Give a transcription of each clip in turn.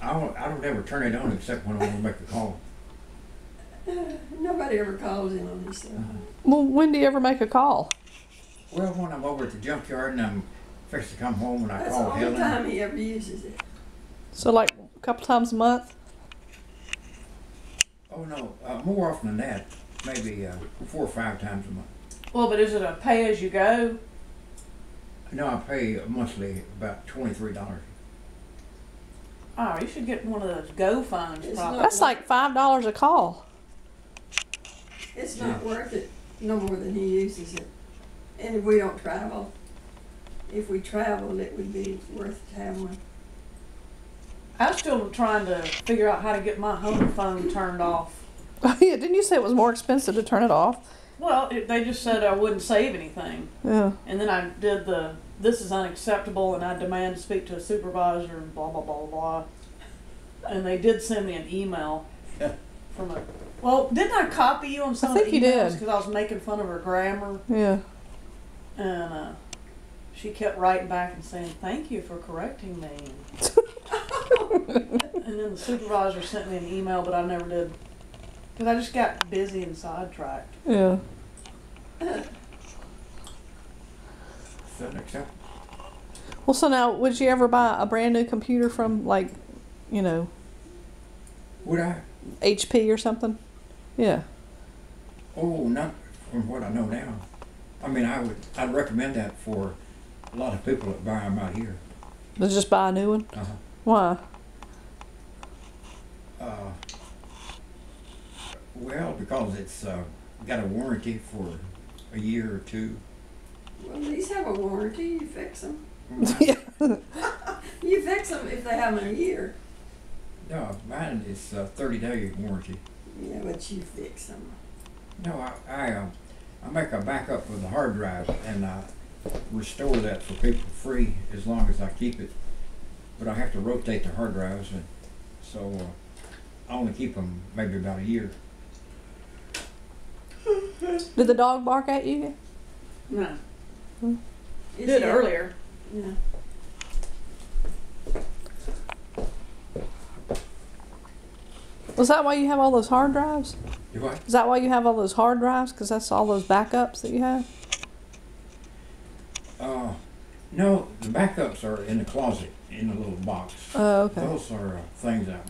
I don't ever turn it on except when I want to make a call. Nobody ever calls him on his stuff. Well, when do you ever make a call? Well, when I'm over at the junkyard and I'm fixing to come home and I That's call the only Helen. time he ever uses it. So like a couple times a month? Oh no, more often than that. Maybe 4 or 5 times a month. Well, but is it a pay as you go? No, I pay monthly about $23. Oh, you should get one of those Go phones, It's probably. not- That's like $5 a call. It's not worth it no more than he uses it. And if we don't travel, if we traveled, it would be worth to have one. I'm still trying to figure out how to get my home phone turned off. Oh yeah, didn't you say it was more expensive to turn it off? Well, they just said I wouldn't save anything. Yeah. And then I did this is unacceptable and I demand to speak to a supervisor and blah, blah, blah, blah. And they did send me an email from a, well, didn't I copy you on some I of think the you emails did. because I was making fun of her grammar? Yeah. And she kept writing back and saying, thank you for correcting me. And then the supervisor sent me an email, but I never did. Because I just got busy and sidetracked. Yeah. Is that acceptable? Well, so now, would you ever buy a brand new computer from, like, you know, Would I? HP or something? Yeah. Oh, not from what I know now. I mean, I'd recommend that for a lot of people that buy them out here. To just buy a new one? Uh-huh. Why? Well, because it's got a warranty for a year or 2. Well, these have a warranty, you fix them. Yeah. You fix them if they have them a year. No, mine is a 30-day warranty. Yeah, but you fix them. No, I make a backup of the hard drive and I restore that for people free as long as I keep it. But I have to rotate the hard drives, and so I only keep them maybe about a year. Did the dog bark at you? No. Is Did it- earlier. Yeah. Was that why you have all those hard drives? Do I? Is that why you have all those hard drives? Because that's all those backups that you have? No, the backups are in the closet in a little box. Oh, okay. Those are things that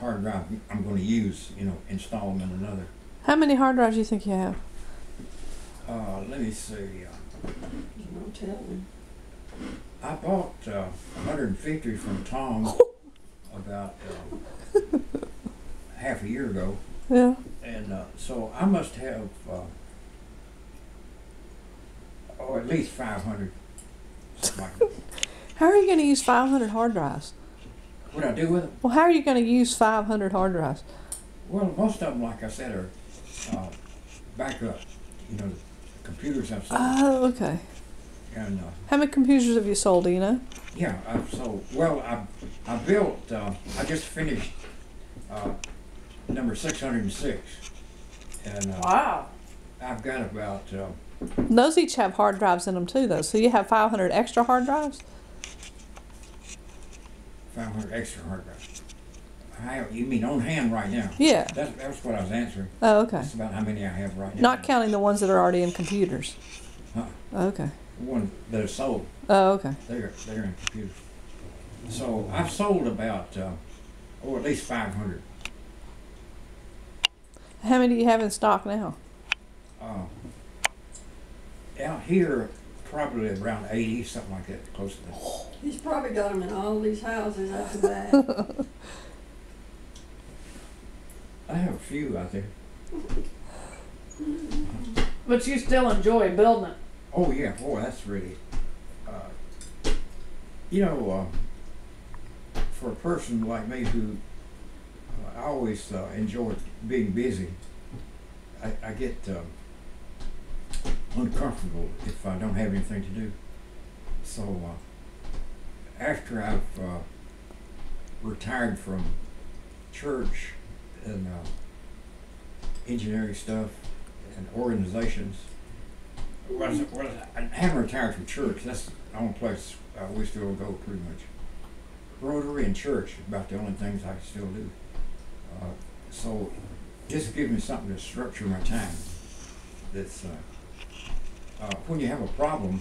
hard drive I'm going to use, install them in another. How many hard drives do you think you have? Let me see. No telling. I bought 150 from Tom about half a year ago, Yeah. and so I must have at least 500. Like, How are you going to use 500 hard drives? what I do with them? Well, how are you going to use 500 hard drives? Well, most of them, like I said, are backup. The computers I've sold, Oh, okay. and How many computers have you sold, do you know? yeah, I've sold. Well, I built. I just finished number 606, and Wow. I've got about. Those each have hard drives in them too, though. So you have 500 extra hard drives? 500 extra hard drives. You mean on hand right now? Yeah. That's what I was answering. Oh, okay. That's about how many I have right now. Not counting the ones that are already in computers. Huh. Okay. The ones that are sold, Oh, okay. they're in computers. So I've sold about, at least 500. How many do you have in stock now? Out here, probably around 80, something like that, close to that. He's probably got them in all these houses out the back. I have a few out there. But you still enjoy building it. Oh yeah, boy, that's really, for a person like me who I always enjoy being busy, I get uncomfortable if I don't have anything to do. So after I've retired from church and engineering stuff and organizations, I haven't retired from church. That's the only place we still go pretty much. Rotary and church, about the only things I still do. So this gives me something to structure my time. That's when you have a problem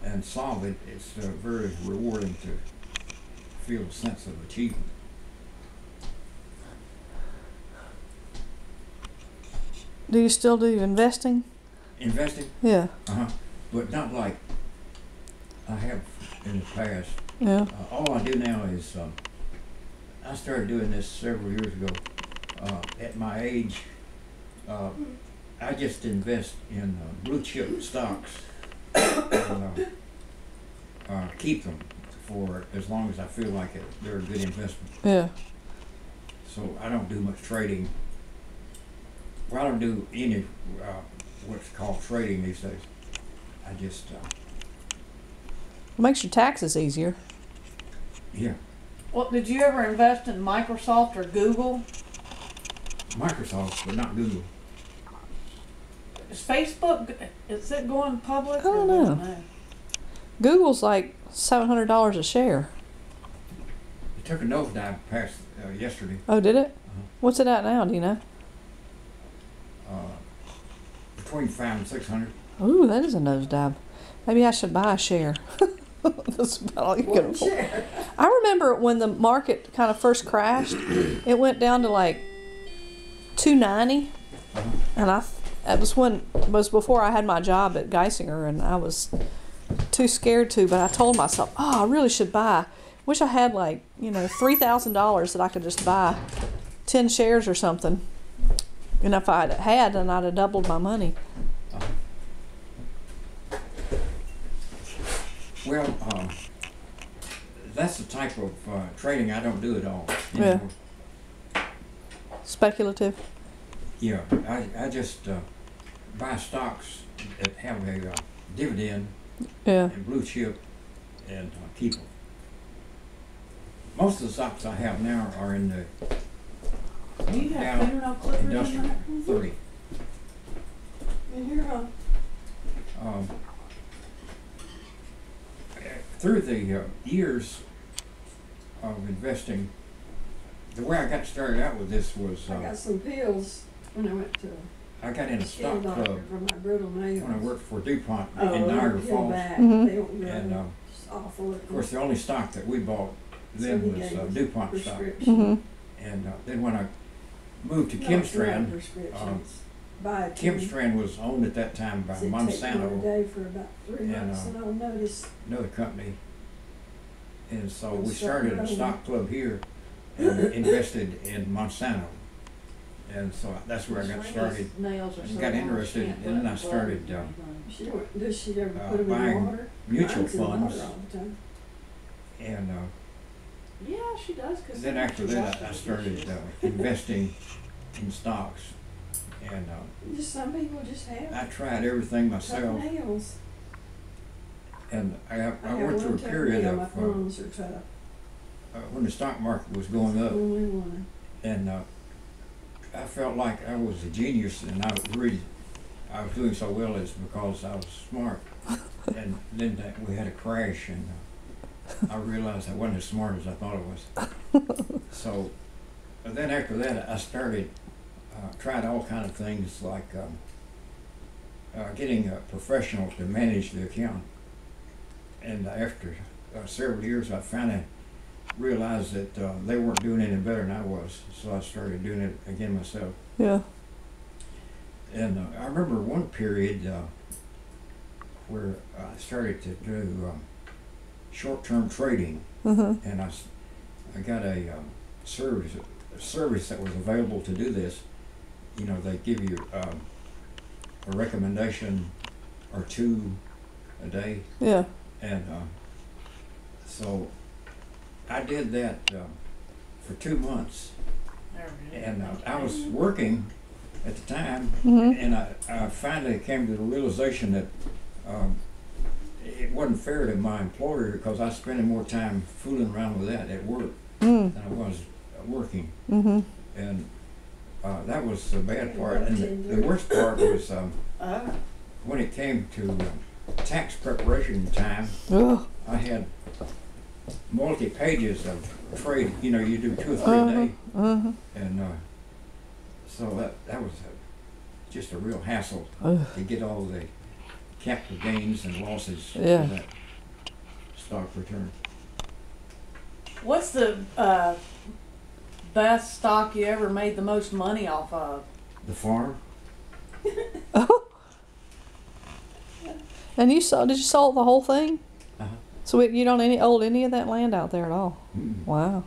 and solve it, it's very rewarding to feel a sense of achievement. Do you still do investing? Investing, Yeah. but not like I have in the past. Yeah. All I do now is I started doing this several years ago. At my age, I just invest in blue chip stocks and keep them for as long as I feel like it. They're a good investment. Yeah. So I don't do much trading. Well, I don't do any what's called trading these days. I just Makes your taxes easier. yeah. Well, did you ever invest in Microsoft or Google? Microsoft, but not Google. Is Facebook, is it going public? I don't or know. no? Google's like $700 a share. It took a nosedive past yesterday. Oh, did it? What's it at now? Do you know? Between 500 and 600. Ooh, that is a nosedive. Maybe I should buy a share. That's about all you can One afford. share. I remember when the market kind of first crashed, it went down to like 290, and that was before I had my job at Geisinger, and I was too scared to. But I told myself, oh, I really should buy. Wish I had like $3,000 that I could just buy 10 shares or something. And if I'd had, then I'd have doubled my money. Well, that's the type of trading I don't do at all. Yeah. Anymore. Speculative. Yeah, I just buy stocks that have a dividend Yeah. and blue chip and keep them. Most of the stocks I have now are in the Do you have Dow fingernail clippers in industrial there? 30. And here, Through the years of investing, the way I got started out with this was I got some pills when I went to I got in a skin stock doctor club for my brittle nails. when I worked for DuPont Oh, in Niagara heal Falls. back. Mhm. They don't grow. And It's awful. of course, the only stock that we bought then was DuPont stock. Mhm. And then when I moved to No, it's not Chemstrand, prescriptions. Buy a Chemstrand was owned at that time by It takes me a Monsanto, day for about 3 and, months, and I'll notice. another company. And so we Start started a growing. stock club here and invested in Monsanto. And so that's where I got started. Nails are and so got long, interested, can't and then I let them started, blow or anything. Does she ever put them buying in water? Mutual Mine's in water funds. all the time. And Yeah, she does. Cause then after that, I started investing in stocks. And Just some people just have I tried everything tough myself. nails. And I have went through a one tough period nail, my of thumbs are tough. when the stock market was going up, Only one. and I felt like I was a genius, and I was doing so well is because I was smart. And then we had a crash, and I realized I wasn't as smart as I thought I was. So then after that, I started tried all kind of things like getting a professional to manage the account. And after several years, I finally realized that they weren't doing any better than I was, so I started doing it again myself. Yeah. And I remember one period where I started to do short-term trading, Mhm. and I got a service that was available to do this. You know, they give you a recommendation or two a day, Yeah. and so I did that for 2 months, and I was working at the time, Mhm. and I finally came to the realization that it wasn't fair to my employer because I was spending more time fooling around with that at work Mm. than I was working, Mhm. and that was the bad part. And the worst part was when it came to tax preparation time. Ugh. I had multi pages of trade. You know, you do 2 or 3 a day, Mm-hmm. and so that was just a real hassle Ugh. to get all the capital gains and losses Yeah. for that stock return. What's the best stock you ever made the most money off of? The farm. Oh. And you sold? Did you sell the whole thing? Uh-huh. So you don't hold any of that land out there at all? Mm. Wow.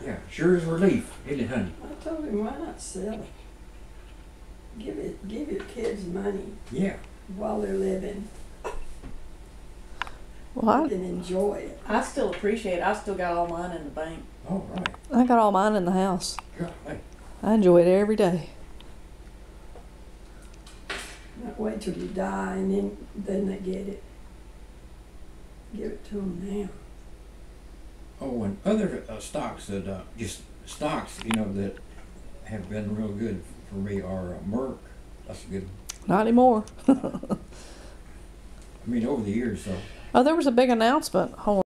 Yeah, sure is relief, isn't it, honey? I told him, why not sell it? Give your kids money Yeah. while they're living. Well, They can enjoy it. I still appreciate it. I still got all mine in the bank. All right. I got all mine in the house. Golly. I enjoy it every day. Not wait till you die and then they get it. Give it to them now. Oh, and other stocks that just stocks, you know, that have been real good for me are Merck. That's a good one. Not anymore. I mean, over the years, though. Oh, there was a big announcement. Hold